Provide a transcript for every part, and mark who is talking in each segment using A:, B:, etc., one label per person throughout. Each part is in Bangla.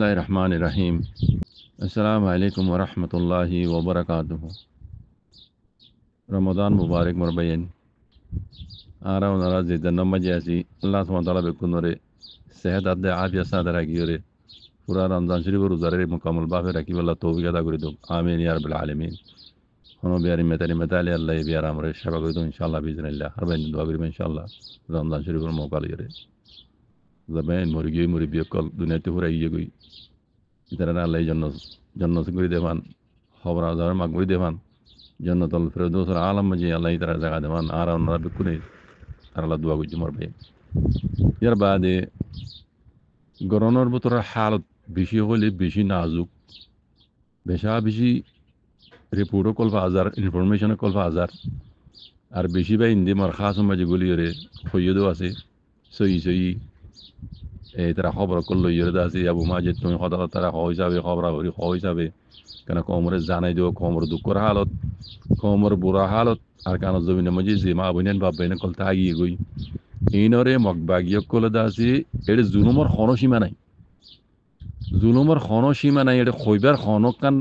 A: बिस्मिल्लाहिर रहमानिर रहीम। अस्सलामु अलैकुम व रहमतुल्लाहि व बरकातुहू। रमज़ान मुबारक मरबयन आरा वनारा ज़िदन मजासी अल्लाह सुब्हानहु व तआला बेकुनरे सेहत आदे आफियत सादा राखियोरे पूरा रमज़ान शरीफ रोज़ारे मुकम्मल बाफे राखी अल्लाह तौफीक अता करे दो आमीन या रब्बिल आलमीन। होनो बियारी मेतारी मेताले अल्लाह बियार हमरे सेवा करे दो इंशाअल्लाह बिइज़निल्लाह। हर बंदे दुआ करिबे इंशाअल्लाह रमज़ान शरीफ मौका लिये ज़बैन मुर्गी मुर्गी कल दुनियाते पूरा इये गई इतारा अल्लाह जन्नत করে দেবান খবর আজার মাগ করে দেবান জান্নাতুল ফেরদৌসের আলম মজি আল্লাহ তাআলা জায়গা দেবান আর ওনারা বিকুনে আর আল্লাহ দোয়া করছি মরবে এর বাদে গরনের ভিতরে হালত বেশি হলে বেশি নাজুক বেশি রিপোর্টও কলফা হাজার ইনফরমেশনও কলফা হাজার আর বেশি বা ইন্দি মার খাস মাঝে গুলিয়ে খইয়েদও আছে সই তারা খবর করলো ইয়েদা আছে আবু মাজিদ তুমি কথা তারা হিসাবে খবর হিসাবে কেন কমরে জানাই দিও কমর দুঃখর হালত কমর বুড়া হালত আর কান জমিনে মজি যে মা বইনেন বাপ বইনেন কল তাগিয়ে গই এইনরে মগবাগিয় কলে দাসি এটা জুলুমর সীমা নাই জুলুমর সীমা নাই এটা খইবার কান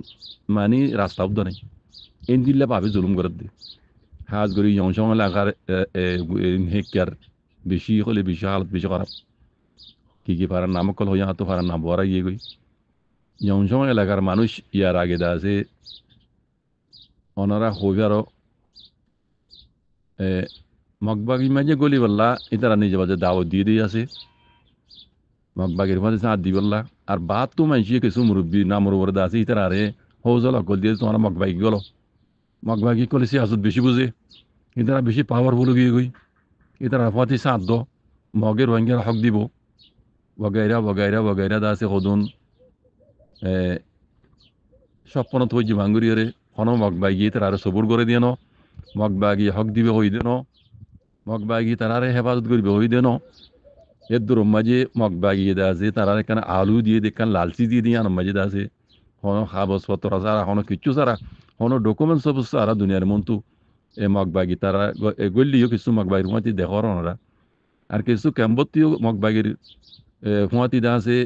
A: মানি রাস্তা উদ্দ নাই এন দিল্লা পাবে জুলুম করে দে হাজ করি জংশন এলাকার হেকার বেশি হলে বেশি হালত বেশি খারাপ কি পারার নাম কল হইয়া তো পারার নাম বড়া গিয়ে গই জংশন এলাকার মানুষ ইয়ার আগে দা আছে ওনারা হইবারও মগবাগি মাঝে গলি বললা এটারা নিজে বাজে দাওয়াত দিয়ে আছে মগবাগির মাঝে সাথ দি বললা আর বাদ তো মাইসিয়ে কিছু মুরব্বী না মুরব্বর আছে ইতারা আরে হৌজল অকল দিয়ে তোমার মগবাগি গেল মগবাগি করলে সে আসত বেশি বুঝে ইতারা বেশি পাওয়ারফুল গিয়ে গই ইতারা ফাতি সাথ দ মগের রোহিঙ্গার হক দিব বগাইরা দা আছে সদুন স্বপ্ন থই ভাঙ্গুরিয়রে হন মগবাগি তারা আরো সবুর করে দিয়ে ন মগবাগি হক দিবে হই দেন মগবাগি তারারে হেফাজত করবে হই দেন এর দূর মাঝে মগবাগি আছে তারা এখানে আলু দিয়ে দেখান লালচি দিয়ে আন মাঝে আছে হন কাগজপত্র সারা হন কিচ্ছু সারা হন ডকুমেন্টস সব সারা দুনিয়ার মন্তু এ মগবাগি তারা গলিও কিছু মগবাগির হুঁয়াতি দেখর ওনারা আর কিছু ক্যাম্বতিও মগবাগির হুঁয়াতি দা আছে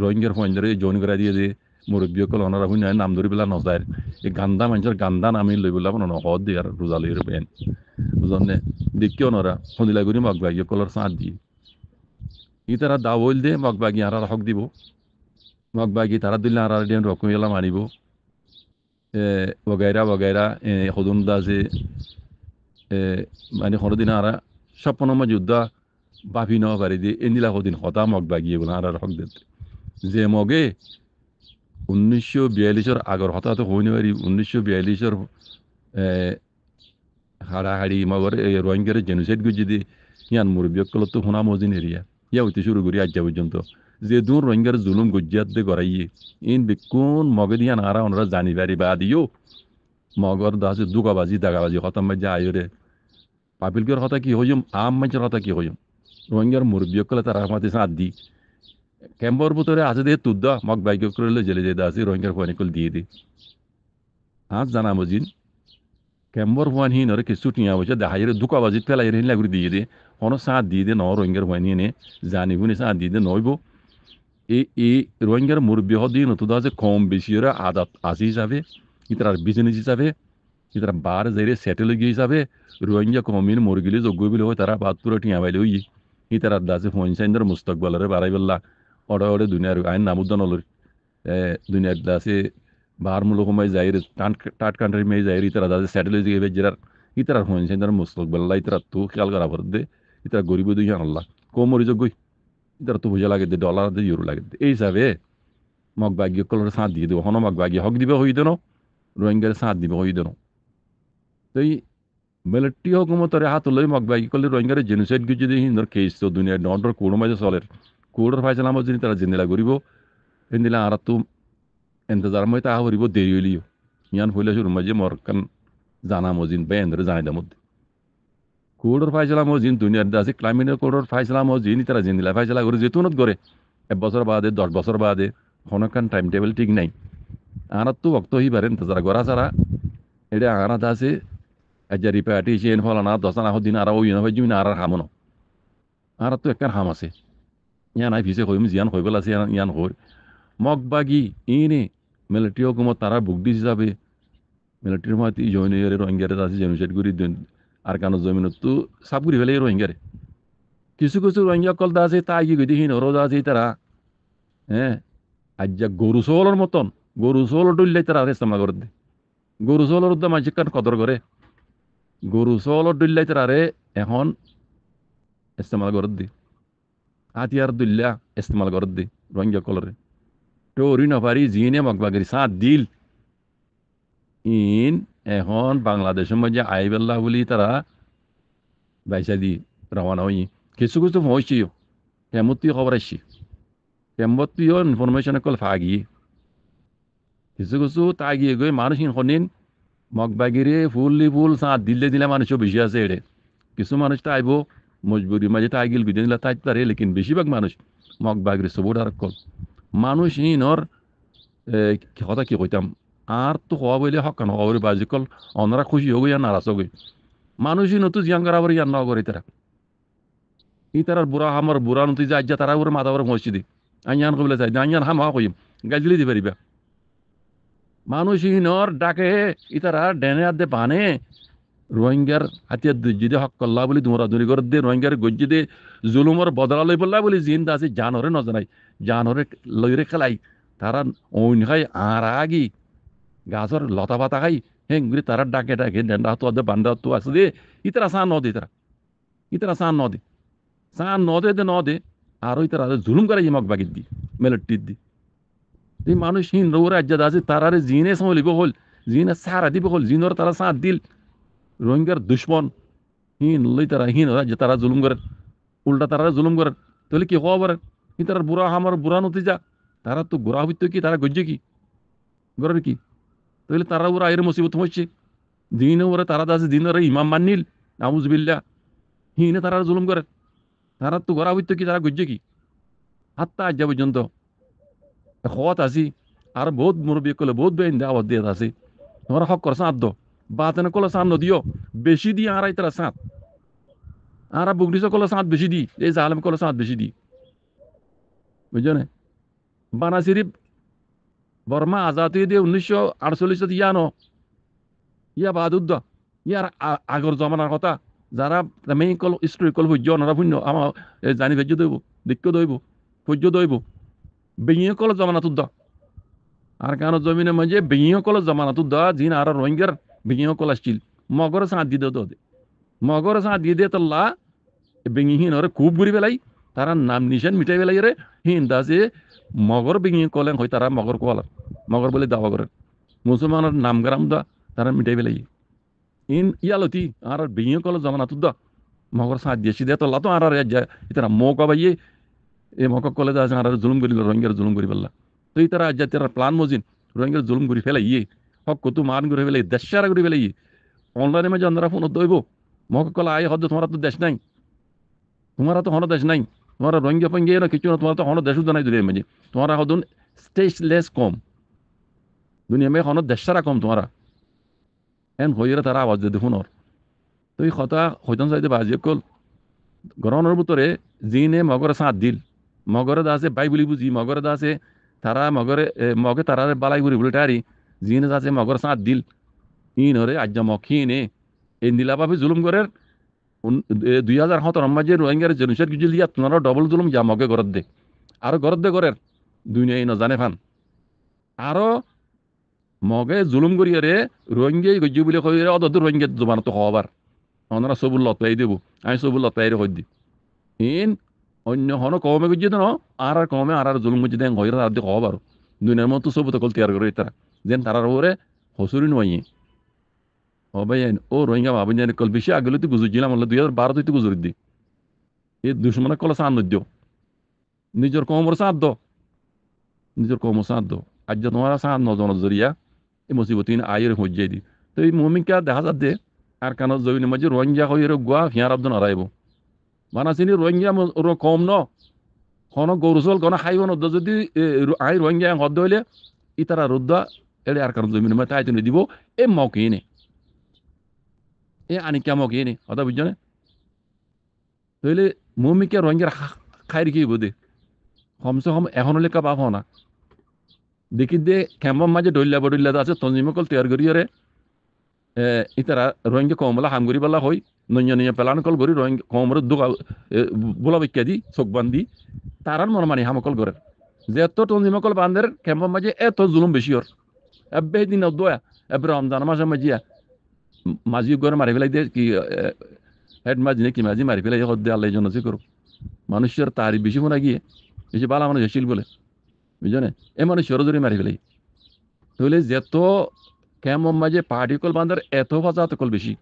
A: রোহিঙ্গার ফোনদারে জয়েন করা দিয়ে যে মুরব্বী কল ওনারা হুই নাম ধরি পেলা নজায় এই গান্দা মানুষের গান্দা নামি লই বললাম হদ দিয়ে আর রোজা লই বেন বুঝনে দেখি ওনারা সন্দিলা করি মগবাগি কলর সাঁত দিয়ে ই তারা দাওল দে মগবাগি আর হক দিব মগবাগি তারা দিলে আর রকম এলাম আনিব বগাইরা সদন দা যে মানে সদিন আর স্বপ্নমা যুদ্ধা বাফি নেওয়া পারি দিয়ে এনিলা সদিন হতা মগবাগিয়ে বলে আর হক দে যে মগে 1942 আগর হঠাৎ হইনি পারি 1942 হাড়াহাড়ি মগর রোহিঙ্গার জেনোসাইড গুজি দিয়ে ইয়ান মুরব্বী কল তো হোনা মজিন এরিয়া ইয়া হইতে শুরু করি আজ পর্যন্ত যে দূর রোহিঙ্গার জুলুম গুজিয়াত দিয়ে গড়াইয়ে ইন বিকুন মগে দিয়া নারা ওনারা জানি পারি বা দিও মগর দাসে দাগাবাজি হতাম মাঝে আয়রে পাপিলকের হতা কি হইম আম মাঝের হতা কি হইম রোহিঙ্গার মুরব্বী কলে তারা মাতি সাথ দি ক্যাম্পর ভিতরে আছে দিয়ে তুদ্দ মগ বাইক করলে জেলে যেতে আসি রোহিঙ্গার ফোয়ানিকল দিয়ে দি আজ জানা মজিন ক্যাম্বর ফোয়ান হি নরে কিছু টিয়া বসে দেখাইরে দুকাবাজিত ফেলাই হিন লাগি দিয়ে দে হন সাথ দিয়ে দে ন রোহিঙ্গার ফোয়ানি এনে জানিবুনি সাথ দিয়ে দে নইব এই রোহিঙ্গার মুরব্বী হদি নতুন আছে কম বেশি আদাত আসি হিসাবে ইতার বিজনেস হিসাবে ইতারা বার যাইরে সেটেল গিয়ে হিসাবে রোহিঙ্গা কমিন মরগিলি যোগ্য বিলে হয় তারা বাদপুরে টিয়া বাইলে ওই ইতারা দাসে ফোন সাইন্দার মুস্তকবালরে বাড়াই বললা অড়ে দুনিয়ার আইন নামুদ্দান হল দুনিয়ার দাসে বাহার মূলক সময় যাই টাট কান্ট্রি মেয়ে যাই ইতারা দাসে সেটেল গিয়ে বেজার ইতারা ফোন সাইন্দার মুস্তকবাল্লা ইতারা তো খেয়াল করা পর দে ইতারা গরিব দুই আল্লাহ কোমরি যোগ্য ইতারা তো বুঝা লাগে দে ডলার দে ইউরো লাগে এই হিসাবে মগবাগি কলর সাঁত দিয়ে দেবো হন মগবাগি হক দিবে হই দেন রোহিঙ্গার সাঁত দিবে হই দেন তো এই মিলিটারি হুকুমতরে হাত লই মগবাগি করলে রোহিঙ্গার জেনোসাইড গুজি দিয়ে হিন্দর কেস তো দুনিয়ার নটর কোড়ো মাঝে চলের কোড়োর ফাইসলাম যদি তারা জিন্দিলা করিব এন্দিলা আর তো এন্তজার মই তা হরিব দেরি হইলিও ইয়ান হইলে শুরু মাঝে মরকান জানা মজিন বা এন্দ্রে জানাই দাম কোড়োর ফাইসলা মজিন দুনিয়ার আছে ক্লাইমেটের কোড়োর ফাইসলা মজিন তারা জিন্দিলা ফাইসলা করে যেতুনত করে 1 বছর বাদে 10 বছর বাদে হনকান টাইম টেবিল ঠিক নাই আর তো বক্ত হই পারেন তারা গড়া ছাড়া এটা আনাত আছে আজারি পার্টি চেন ফলানা 10 দিন আর ওই নয় জমি আর হামনো আর তো একটা হাম আছে ইয়ান আই ফিসে হইম জিয়ান হইবেল আছে ইয়ান হই মগবাগি ইনে মিলিটারি হুকুমত তারা বুকডিস হিসাবে মিলিটারির মাতি জয়নিয়ারে রোহিঙ্গারে আছে জেনোসাইড করি দেন আর কানো জমিনত তো সাব করি ফেলে রোহিঙ্গারে কিছু কিছু রোহিঙ্গা কল দা আছে তাই গিয়ে দেখি নরো দা আছে তারা হ্যাঁ আজ যা গরু সোলের মতন গরু সোল ডুললে তারা ইস্তেমাল করে দে গরু সোলের উদ্যম মানুষ কান কদর করে গরু সোল ডুললে তারা এখন ইস্তেমাল করে দি হাতিয়ার দুল্লা ইস্তেমাল করে দি রোহিঙ্গা কলরে টোরি নপারি জিনে মগবাগিরি সাত দিল ইন এখন বাংলাদেশের মধ্যে আইবেল্লা বলি তারা বাইসা দি রওনা হই কিছু কিছু হয়েছিও কেমতি খবর আসছি কেমতিও ইনফরমেশন কল ফাগি কিছু কিছু তা গিয়ে গই মানুষ ইনখনিন মগবাগিরে ফুল সাত দিলে দিলে মানুষও বেশি আছে এড়ে কিছু মানুষ তো আইব মজবুরি মাঝে তাই গিল গুদিন দিলা তাই তারে লেকিন বেশিরভাগ মানুষ মগবাগিরে সবুর আর কল মানুষ ইনর কথা কি কইতাম আর তো হওয়া বলে হকান হওয়া বলে বাজি কল অনরা খুশি হোক ইয়া নারাজ হোক মানুষই নতু জিয়ান করা বলে ইয়ান না করে তারা ই তারার বুড়া আমার বুড়া নতুন যে আজ্ঞা তারা ওর মাথা ওর মসজিদে আইয়ান কবলে চাই আইয়ান হাম হওয়া কইম গাজলি দি পারিবা মানুষহীনর ডাকে ইতারা ডেনে আদে বানে রোহিঙ্গার হাতিয়ার যদি হক করলা বলি তোমরা দূরি করে দে রোহিঙ্গার গজ্জি দে জুলুমর বদলা লই বললা বলি জিন্দা আছে জানরে নজনাই জানরে লইরে খেলাই তারা ওইন খাই আর আগি গাছর লতা পাতা খাই হেঙ্গুরি তারা ডাকে ডাকে ডেন্ডা তো আদে বান্ডা তো আছে দে ইতারা সান ন দে তারা ইতারা সান ন দে ন দে আর ওই তারা জুলুম করে মগ বাগির দি মেলটির দি এই মানুষ হিন রৌর রাজ্যত আছে তারারে জিনে সমলিব হল জিনে সারা দিব হল জিনর তারা সাথ দিল রোহিঙ্গার দুশ্মন হিন লই তারা হিন রাজ্য তারা জুলুম করে উল্টা তারা জুলুম করে তাহলে কি হওয়া পারে কি তারা বুড়া আমার বুড়া নতিজা তারা তো গোড়া হইতো কি তারা গজ্জে কি গরের কি তাহলে তারা ওরা আয়ের মুসিবত হচ্ছে দিনে ওরা তারা আছে দিনের ইমাম মান্নিল নাউজুবিল্লাহ হিনে তারা জুলুম করে তারা তো গোড়া হইতো কি তারা গজ্জে কি হাত্তা আজ পর্যন্ত হত আছি আর বহুত মুরব্বী কলে বহুত বেইন দাওয়াত দিয়ে আছে তোমরা হক কর সাঁত দো বাতেন কলে সাঁত নদিও বেশি দি আর তারা সাঁত আর বুগনিস কলে সাঁত বেশি দি এই জালেম কলে সাঁত বেশি দি বুঝছো না বানা শরীফ বর্মা আজাদি দিয়ে 1948 ইয়ানো ইয়া বাদুদ্দ ইয়ার আগর জমানার কথা যারা মেইন কল স্টোরি কল ভুজ্য ওনারা ভুন্য আমার জানি ভেজ্য দইব দিক্য দইব ভুজ্য দইব বেইয়ে কল জমানাতুদ্দ আর কেন জমিনের মাঝে বেইয়ে কল জমানাতুদ্দ জিন আর রোহিঙ্গার বেইয়ে কল আসছিল মগর সাঁত দিয়ে দে মগর সাঁত দিয়ে দিয়ে তল্লা বেঙিহীন ওরে খুব ঘুরি পেলাই তারা নাম নিশান মিটাই পেলাই রে হিন্দা আছে মগর বেঙিয়ে কলেন হয় তারা মগর কল মগর বলে দাওয়া করে মুসলমানের নাম গ্রাম দা তারা মিটাই পেলাই ইন ইয়ালতি আর বেঙিয়ে কল জমানা তুদ মগর সাঁত দিয়ে সিধে তল্লা তো আর যায় ইতারা মৌকা বাইয়ে এই মকক কলে দা আর জুলুম করি রোহিঙ্গার জুলুম করি পেলা তো তারা আজ তারা প্লান মজিন রোহিঙ্গার জুলুম করি ফেলাই ইয়ে হক কত মান করে ফেলাই দেশারা করে ফেলাই অনলাইনে মাঝে অন্যরা ফোন দইব মকক কলা আয় হদ তোমার তো দেশ নাই তোমারা তো হন দেশ নাই তোমার রোহিঙ্গা ফঙ্গে না কিছু না তোমার তো হন দেশ নাই দুনিয়ার মাঝে তোমারা হদুন স্টেজলেস কম দুনিয়া মেয়ে হন দেশ সারা কম তোমারা এন হইরে তারা আওয়াজ দিয়ে দেখুন তো এই কথা হইতন চাইতে বাজি কল গরমের ভিতরে জিনে মগরে সাঁত দিল মগরে দা আছে বাই বলি বুঝি মগরে দা আছে তারা মগরে মগে তারা বালাই ঘুরি বলে টারি জিনে আছে মগর সাঁত দিল ইনরে আজ মখিনে এই নীলাভাবে জুলুম করে 2017 মাঝে রোহিঙ্গার জেনোসাইড গুজিল দিয়া তোমরা ডবল জুলুম যা মগে গরত দে আর গরত দে গরের দুনিয়ায় নজানে ফান আরো মগে জুলুম করিয়ারে রোহিঙ্গাই গজ্জি বলে কইরে অত রোহিঙ্গা জমানো তো হবার ওনারা সবুর লতাই দেব আমি সবুর লতাই রে হই দি ইন অন্য হন কমে গজ্জি দেন আর কমে আর জুলুম গজ্জি দেন হইরা আর দি হবার দুনিয়ার মতো সবু তো কল তৈরি করে তারা যেন তারার ওরে হসুরি নয় ও ভাই ও রোহিঙ্গা ভাবেন জানি কল বেশি আগলে তুই গুজুরছিলাম 2012 তুই গুজুরি দি এই দুশ্মনে কল সান নদ্য নিজের কমর সাথ দ নিজের কমর সাথ দ আজ তোমার সাথ নজন জরিয়া এই মুসিবত আয়ের হজ্জাই দি তো এই মমিকা দেখা যাত দে আর কান জমিনের মাঝে রোহিঙ্গা হয়ে গুয়া ফিয়ার আব্দ নারাইব মানাসিনি রোহিঙ্গা কম ন কোনো গরুচল কোনো খাইব নদ্য যদি আই রোহিঙ্গা হদ্দ হইলে ই তারা রুদ্দা এড়ে আর কারণ জমিনের মাঝে তাই দিব এ মকে নে এ আনিকা মকে নে কথা বুঝছো না তাহলে মমিকা রোহিঙ্গার খাই রেখে বোধে কমসে কম এখন হলে কাবা হো না দেখি দে কেমন মাঝে ডইল্লা আছে তঞ্জিমকল তৈয়ার করিয়রে ইতারা রোহিঙ্গা কমলা হামগুড়ি বলা হই নঞ্জনীয় পেলান কল গরি রোহিঙ্গা কমর দুগা বুলা বিক্যা দি চোখ বান্ধি তারার মন মানি হামকল করে যে এত তঞ্জিমকল বান্ধের কেমন মাঝে এত জুলুম বেশি ওর এবে দিন দোয়া এবে রমজান মাসে মাঝিয়া মাঝি করে মারি ফেলাই দিয়ে কি হেড মাঝি নাকি মাঝি মারি ফেলাই হদ্দে আল্লাহ জন্য করো মানুষের তারি বেশি মনে গিয়ে বেশি বালা মানুষ হয়েছিল বলে বুঝলে এ মানুষ সরজরি মারি ফেলাই তাহলে যেত কেমন মাঝে পাহাড়ি কল বান্ধার এত ফাঁচা কল বেশি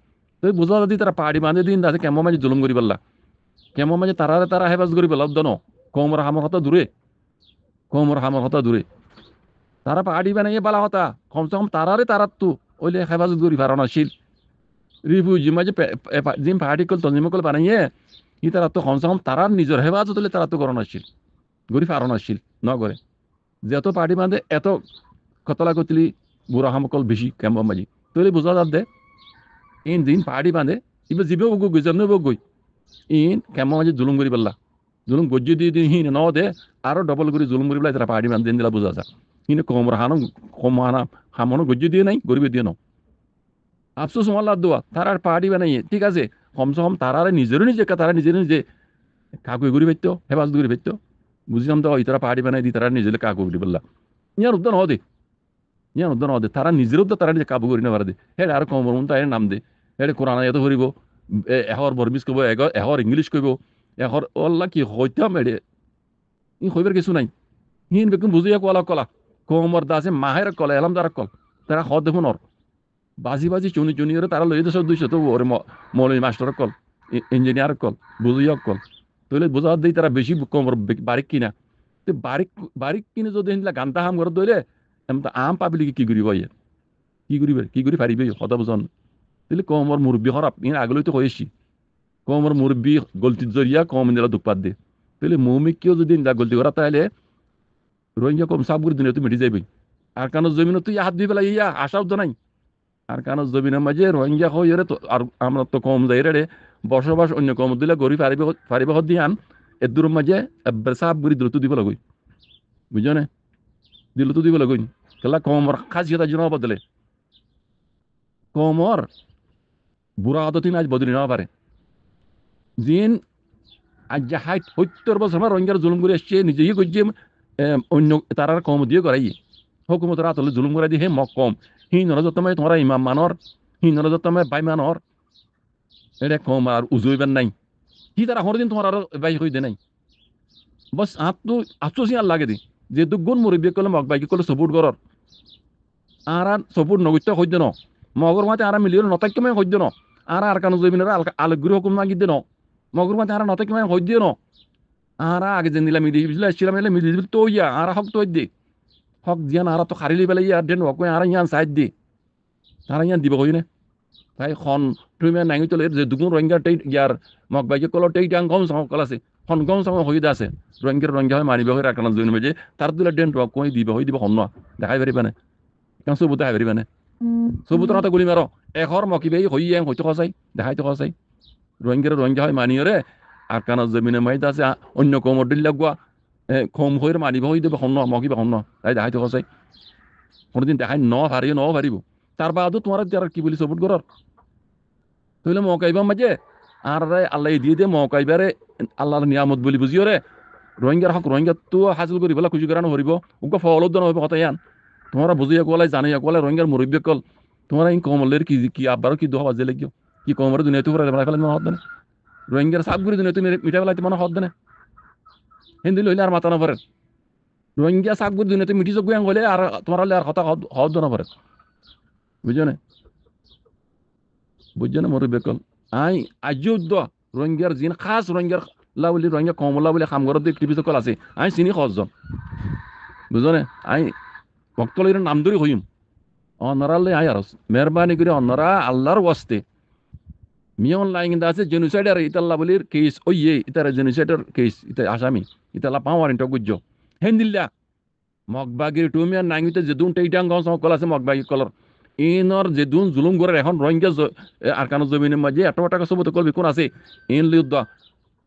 A: তো বোঝা যদি তারা পাহাড়ি বাঁধে দিন তাতে কেমন মাঝে জুলুম করি পারলা কেমন মাঝে তারা হেফাজ করি পেলাম দন কমর হামর হতা দূরে তারা পাহাড়ি বানাইয়ে বালা হতা কমসে কম তারা তো ওইলে হেফাজত করি পারানো আসিল রিফিউজি মাঝে জিম পাহাড়ি কল তঞ্জিম কল বানাইয়ে ই তারা তো কমসে কম তারার নিজের হেফাজত হলে তারা তো করানো আসিল গরি পারানো আসিল ন করে যত পাহাড়ি বাঁধে এত কতলা কতলি বুড়া হামকল বেশি কেমন মাঝি তৈরি বোঝা যাত দে ইন দিন পাহাড়ি বাঁধে ইবে জিবে বগৈ গই জন্ম বগৈ ইন কেমন মাঝে জুলুম করি পারলা জুলুম গজ্জি দিয়ে দিন হিন ন দে আরো ডবল করে জুলুম করি পেলাই তারা পাহাড়ি বাঁধে দিলা বোঝা যা হিনে কমর হানো হামনো গজ্জি দিয়ে নাই গরিবে দিয়ে ন আফসোস মাল্লা দোয়া তারার পাহাড়ি বানাইয়ে ঠিক আছে কমসে কম তারা নিজে কাকুই ঘুরি পাইতো হেফাজত ঘুরি পাইতো বুঝলাম তো তারা পাহাড়ি বানাই দি তারা নিজে কাকু ঘুরি বললা ইয়ার উদ্যান হদে তারা নিজের উদ্যান তারা নিজে কাবু করি না পারে দে হ্যাঁ আর কমর মন তাই নাম দে হ্যাঁ কোরআন এত করিব এহর বরমিজ কব এহর ইংলিশ কইব এহর অল্লা কি হইতাম এড়ে ই হইবার কিছু নাই হিন বেকুন বুঝিয়া কলা কমর দাসে মাহের কল এলামদার কল তারা হদ দেখুন ওর বাজি চুনি তারা লই সব 200 তো ওরে মৌলভী মাস্টার কল ইঞ্জিনিয়ার কল বুঝিয়া কল তাহলে বোঝা দিই তারা বেশি কমর বারিক কিনা তো বারিক কিনে যদি গান্তা হাম ঘর দইলে আম পাবলিকে কি করিব ইয়ে কি করি পারিবে হতা বুঝন তাহলে কমর মুরব্বী হরাপ ইন আগলৈ তো হয়েছি কমর মুরব্বী গলতির জরিয়া কম দিলা দুপাত দে তাহলে মৌমিককেও যদি গলতি করা তাহলে রোহিঙ্গা কম সাবগুড়ি দুনিয়া তো মিটি যাইবই আর কারণ জমিন তুই হাত দিয়ে পেলাই ইয়া আশাও তো নাই আর কারণ জমিনের মাঝে রোহিঙ্গা হয়ে রে তো আর আমরা তো কম যাই রে বসবাস অন্য কম দিলে গড়ি পারিবে দিয়ে আন এর দূরের মাঝে সাবগুড়ি দ্রুত দিব লাগই বুঝছো না দিল তো দিব লাগই কেলা কমর খাসিয়তা জন্য বদলে কমর বুড়া আদতি আজ বদলি না পারে জিন আজ যে 70 বছর আমার রোহিঙ্গার জুলুম করে এসছে নিজেই করছে অন্য তারার কম দিয়ে করাই হুকুমতের আতলে জুলুম করে দিয়ে হে মক কম হিনরা যতময় তোমরা ইমাম মানর হিনরা যতময় বাই মানর এটা কম আর উজুইবার নাই কি তারা হরদিন তোমার আরো বাই হই দে নাই বস আফসোস আর লাগে দি যে দুগুণ মুরব্বী কলে মক বাইকে কলে সপোর্ট করর আর সপোর্ট নগত্য হইদ ন মগর মাতে আর মিলিয়ন নতাক্যময় হইদ ন আর কানো জমিনের আলোগ্রহ হুকুম মাগিদ ন মগর মাতে আর নতাক্যময় হইদ ন আর আগে যেন দিলাম মিলি তো ইয়া আর হক তো দে হক দিয়ান আর তো খারিলি পেলাই ইয়ার দেন হক আর ইয়ান সাইড দি তারা ইয়ান দিব কই না তাই খন তুমি নাঙি চলে যে দুগুণ রোহিঙ্গা টেই ইয়ার মক বাইকে কল টেই ডাং গম সম কল আছে খন গম সম হই দা আছে রোহিঙ্গা হয় মানিব হয় রাখানো জন্য যে তার দিলা দেন হক কই দিব হই দিব হন দেখাই পারিবা না কেন সবুত দেখাই পারিবা না সবুত রাতে গুলি মারো এখর মকিবে হই ইয়াং হইতো কসাই দেখাই তো কসাই রোহিঙ্গা হয় মানিও রে আর কানা জমিনে মাইত আছে অন্য কমর দিল লাগোয়া কম হইর মানিব হই দিব হন মকিবা হন তাই দেখাই তো কসাই কোনোদিন দেখাই পারিব তার বাদও তোমার যারা কি বলি সবুত করার তাহলে মকাইবা মাঝে আর আল্লাহ দিয়ে মকাইবারে আল্লাহর নিয়ামত বলি বুঝিও রে রোহিঙ্গার হক রোহিঙ্গা তো হাসিল করি বলা খুশি করানো হরিব ওকে ফলত হইব কথা ইয়ান তোমরা বুঝিয়া কোলাই জানিয়া কোলাই রোহিঙ্গার মুরব্বী কল তোমরা এই কমলের কি আবারও কি দোয়া বাজে লাগিও কি কমর দুনিয়া তো ফেলে মনে হত না রোহিঙ্গার সাবগুড়ি দুনিয়া তুমি মিঠা ফেলাইতে মনে হত না হিন্দি লইলে আর মাথা না পড়ে রোহিঙ্গা সাবগুড়ি দুনিয়াতে মিঠি চোখ হলে আর তোমার হলে আর কথা হদ না পড়ে বুঝছো না মুরব্বী কল আই আজিও রোহিঙ্গার জিন খাস রোহিঙ্গার লাউলি রোহিঙ্গা কমলা বলে খাম ঘরত টিভি কল আছে আই চিনি খজন বুঝো না আই ভক্তলের নাম ধরে হইম অনারালে আই আর মেহরবানি করে অনারা আল্লাহর ওয়াস্তে মিয়ন লাইন আছে জেনোসাইডার ইতাল্লা বলির কেস ওইয়ে ইতারা জেনোসাইডার কেস ইতা আসামি ইতালা পাওয়ার ইন্ট গুজ্জ হেন্দিল্লা মগবাগির টুমিয়ার নাঙ্গিতে যেদুন টেইটাং গস কল আছে মগবাগি কলর ইনর যেদুন জুলুম করে এখন রোহিঙ্গা আরকানো জমিনের মাঝে এত টাকা সবতে কলবি কোন আছে ইন লিউদ্দ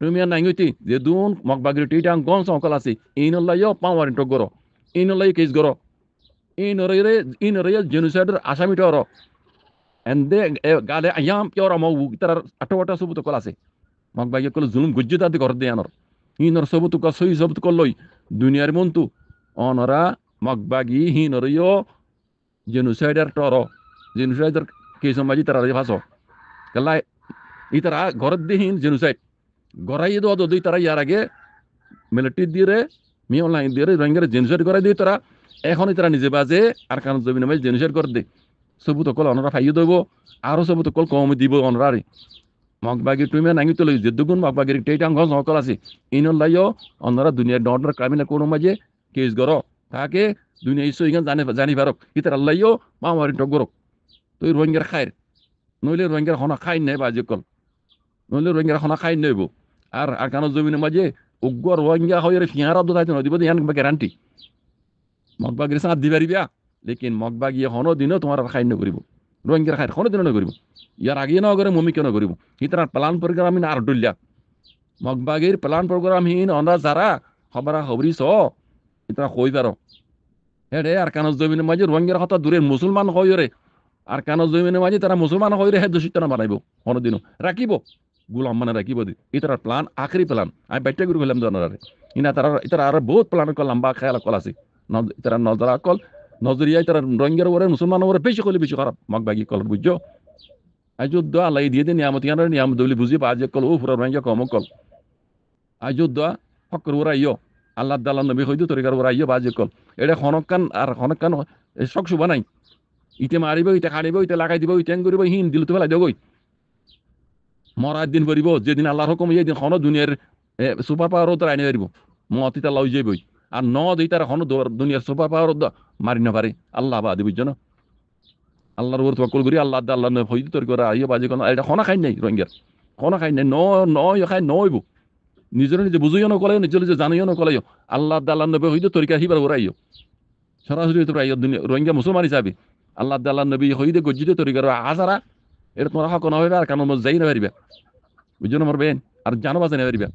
A: টুমিয়ার নাঙ্গিতে যেদুন মগবাগির টেইটাং গস কল আছে ইনল্লাইও পাওয়ার ইন্ট গর ইনল্লাই কেস গর ইনরে জেনোসাইডের আসামিটা ওর এন্দে গালে আয়াম কেওর আমউ তার আটওয়াটা সবুত কল আছে মগবাগি কল জুলুম গুজ্জতা দি কর দে আনর ইনর সবুত কল সই সবুত কল লই দুনিয়ার মন্তু অনরা মগবাগি হিনরিও জেনোসাইডার টর জেনোসাইডার কেসম মাজি তারা ভাষো কাল্লা ইতারা ঘরত দিহীন জেনোসাইড গড়াই দো দুই তারা ইয়ার আগে মিলিটারি দিয়ে মি অনলাইন দিয়ে রোহিঙ্গার জেনোসাইড করাই দিয়ে তারা এখনই তারা নিজে বাজে আর কারণ জমিন মাঝে জেনোসাইড করে দে সবুত কল অনরা ফাইয়ে দেবো আরো সবুত কল কম দিব অনরারে মগবাগি টুমে নাঙ্গি তুলে যেদুগুন মগবাগির টেটাং ঘস নকল আছে ইনর লাইও অনরা দুনিয়ার ডর ক্রাইমিনাল কোন মাঝে কেস গর তাকে দুনিয়া ইস্যু ইগান জানি পারক ইতার আল্লাইও মামারি টগরক তুই রোহিঙ্গার খাইর নইলে রোহিঙ্গার হনা খাই নাই বাজে কল নইলে রোহিঙ্গার হনা খাই নেব আর কারণ জমিনের মাঝে উগ্র রোহিঙ্গা হয়ে ফিয়ারা দোলাইতে নদীব ইয়ান গ্যারান্টি মগবাগির সাথ দিবারিবা লেকিন মগবাগি হনো দিনও তোমার খাই নকরিব রোহিঙ্গার খাই হনো দিনও নকরিব ইয়ার আগে নগরে মমিকে নকরিব ইতার প্লান প্রোগ্রাম আর ডুলিয়া মগবাগির প্লান প্রোগ্রাম হিন অনরা যারা খবরা খবরি স ইতারা কই পারো হে আর কানজ জমিনের মাঝে রোহিঙ্গার কথা দূরে মুসলমান হয় রে আর কানজ জমিনের মাঝে তারা মুসলমান হয় রে হে দোষিত না বানাইব কোনোদিনও রাখিব গুলাম মানে রাখিব দি ইতার প্লান আখরি প্লান আমি বাইটা করে গেলাম জানারে ইনা তারা ইতারা আর বহুত প্লান কল লম্বা খেয়াল কল আছে ইতারা নজরা কল নজরিয়া ইতারা রোহিঙ্গার ওরে মুসলমান ওরে বেশি কলে বেশি খারাপ মগবাগি কল বুঝছো আজুদ্দ আল্লাহ দিয়ে দে নিয়ামত ইয়ানোর নিয়ামত দলি বুঝি বাজে কল ও পুরা রোহিঙ্গা কম কল আজুদ্দ ফকর ওরা ইয় আল্লাহ দাল্লাহ নবী হইতো তরিকার ওরা ইয় বাজে কল এটা খনকান আর খনকান শখ শুভা নাই ইতে মারিব ইতে খাড়িব ইতে লাগাই দিব ইতে করিব হিন দিল তো ফেলাই দেবই মরার দিন পড়িব যেদিন আল্লাহর হুকুম এই দিন খন দুনিয়ার সুপার পাওয়ারও তো আইনে পারিব মত ইতা লই যাইবই আর ন দিই তার খন দুনিয়ার সুপার পাওয়ার মারি না পারে আল্লাহ বাদি বুঝছো না আল্লাহর উপর তওয়াক্কুল করি আল্লাহ আল্লাহ হইতো তোর করে আইয় বাজে কোন এটা খনা খাই নাই রোহিঙ্গার খনা খাই নাই ন খাই নইব নিজের নিজে বুঝিও নকলে নিজের নিজে জানিও নকলে আল্লাহ আল্লাহ নবী হইতো তরিকা হিবার ওরাইও সরাসরি তো রাইয় দুনিয়া রোহিঙ্গা মুসলমান হিসাবে আল্লাহ আল্লাহ নবী হইতে গজ্জিত তরিকার আজারা এটা তোমার হক না হইবে আর কারণ যাই না পারিবা বুঝছো না মরবেন আর জানো বাজে না পারিবা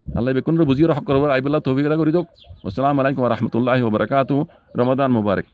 A: আল্লাহ বেকুন বুঝিয়ে হক করবো আইবুল্লাহ তৌফিক করি দোক আসসালামু আলাইকুম ওয়া রাহমাতুল্লাহি ওয়া বারাকাতুহু রমাদান মুবারক